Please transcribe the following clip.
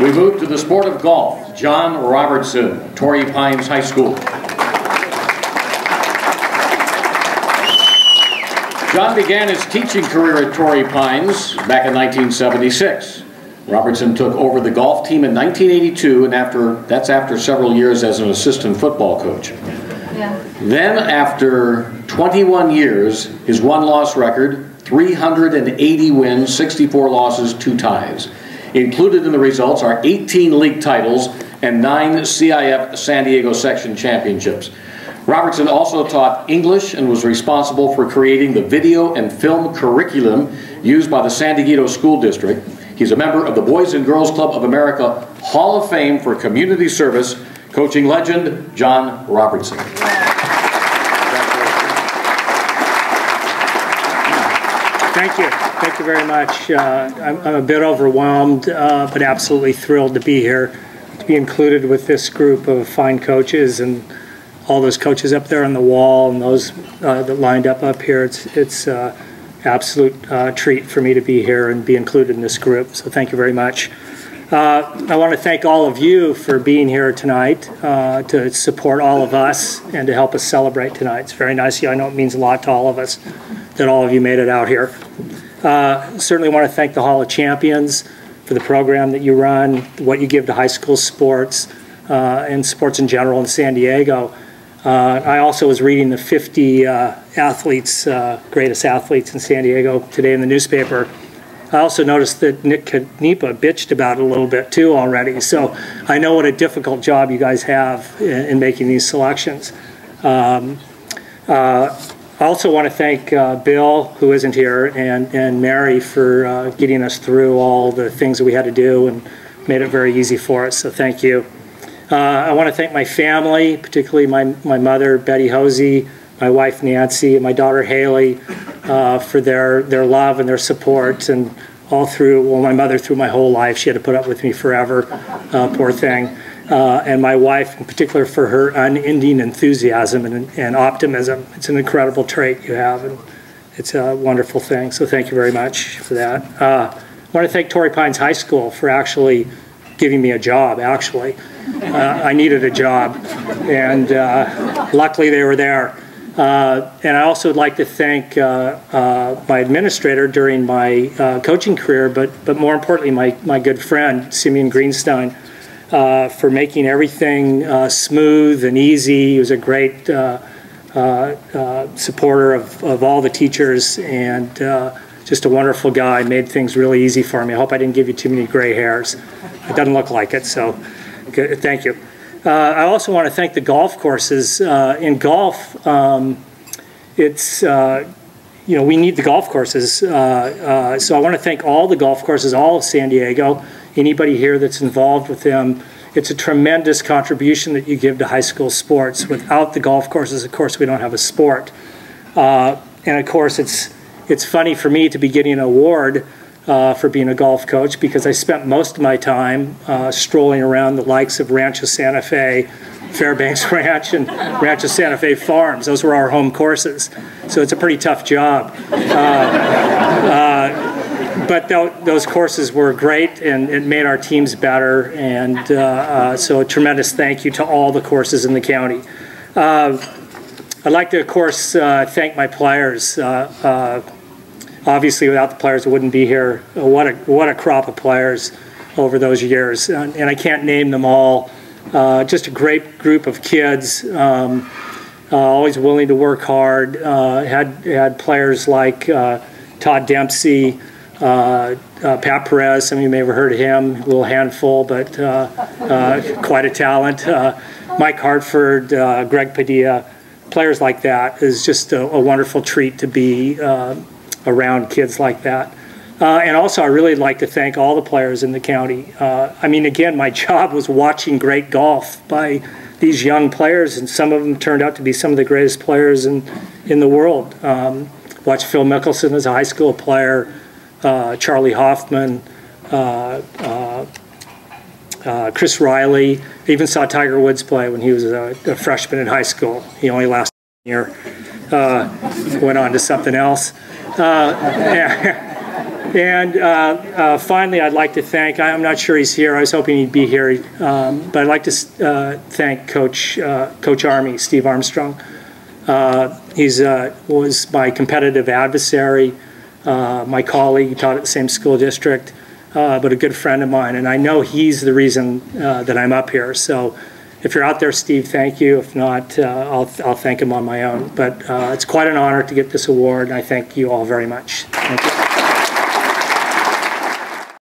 We move to the sport of golf. Jon Robertson, Torrey Pines High School. Jon began his teaching career at Torrey Pines back in 1976. Robertson took over the golf team in 1982, and that's after several years as an assistant football coach. Yeah. Then, after 21 years, his one-loss record, 380 wins, 64 losses, 2 ties. Included in the results are 18 league titles and 9 CIF San Diego section championships. Robertson also taught English and was responsible for creating the video and film curriculum used by the San Diego School District. He's a member of the Boys and Girls Club of America Hall of Fame for community service. Coaching legend, Jon Robertson. Thank you. Thank you very much. I'm a bit overwhelmed, but absolutely thrilled to be here, to be included with this group of fine coaches and all those coaches up there on the wall and those that lined up here. It's absolute treat for me to be here and be included in this group. So thank you very much. I want to thank all of you for being here tonight to support all of us and to help us celebrate tonight. It's very nice of you. I know it means a lot to all of us that all of you made it out here. Certainly want to thank the Hall of Champions for the program that you run, what you give to high school sports and sports in general in San Diego. I also was reading the 50 greatest athletes in San Diego today in the newspaper. I also noticed that Nick Kanipa bitched about it a little bit too already, so I know what a difficult job you guys have in making these selections. I also want to thank Bill, who isn't here, and Mary for getting us through all the things that we had to do and made it very easy for us, so thank you. I want to thank my family, particularly my mother, Betty Hosey, my wife, Nancy, and my daughter, Haley, for their love and their support, and all through, well, my mother through my whole life. She had to put up with me forever, poor thing. And my wife, in particular, for her unending enthusiasm and optimism. It's an incredible trait you have, and it's a wonderful thing. So thank you very much for that. I want to thank Torrey Pines High School for actually giving me a job, actually. I needed a job, and luckily they were there. And I also would like to thank my administrator during my coaching career, but more importantly, my good friend, Simeon Greenstein, for making everything smooth and easy. He was a great supporter of all the teachers, and just a wonderful guy. Made things really easy for me. I hope I didn't give you too many gray hairs. It doesn't look like it, so good, thank you. I also want to thank the golf courses. In golf, it's we need the golf courses. So I want to thank all the golf courses, all of San Diego, anybody here that's involved with them. It's a tremendous contribution that you give to high school sports. Without the golf courses, of course, we don't have a sport. And of course, it's funny for me to be getting an award for being a golf coach, because I spent most of my time strolling around the likes of Rancho Santa Fe, Fairbanks Ranch, and Rancho Santa Fe Farms. Those were our home courses. So it's a pretty tough job. But those courses were great, and it made our teams better. And so a tremendous thank you to all the courses in the county. I'd like to, of course, thank my players. Obviously, without the players, I wouldn't be here. What a crop of players over those years, and I can't name them all. Just a great group of kids, always willing to work hard. Had players like Todd Dempsey, Pat Perez. Some of you may have heard of him. A little handful, but quite a talent. Mike Hartford, Greg Padilla. Players like that is just a wonderful treat to be around kids like that. And also, I really like to thank all the players in the county. I mean, again, my job was watching great golf by these young players, and some of them turned out to be some of the greatest players in the world. Watched Phil Mickelson as a high school player, Charlie Hoffman, Chris Riley. I even saw Tiger Woods play when he was a freshman in high school. He only lasted a year. Went on to something else. And finally, I'd like to thank, I'm not sure he's here, I was hoping he'd be here, but I'd like to thank Coach Army, Steve Armstrong. He was my competitive adversary, my colleague, he taught at the same school district, but a good friend of mine, and I know he's the reason that I'm up here. So if you're out there, Steve, thank you. If not, I'll thank him on my own. But it's quite an honor to get this award, and I thank you all very much. Thank you.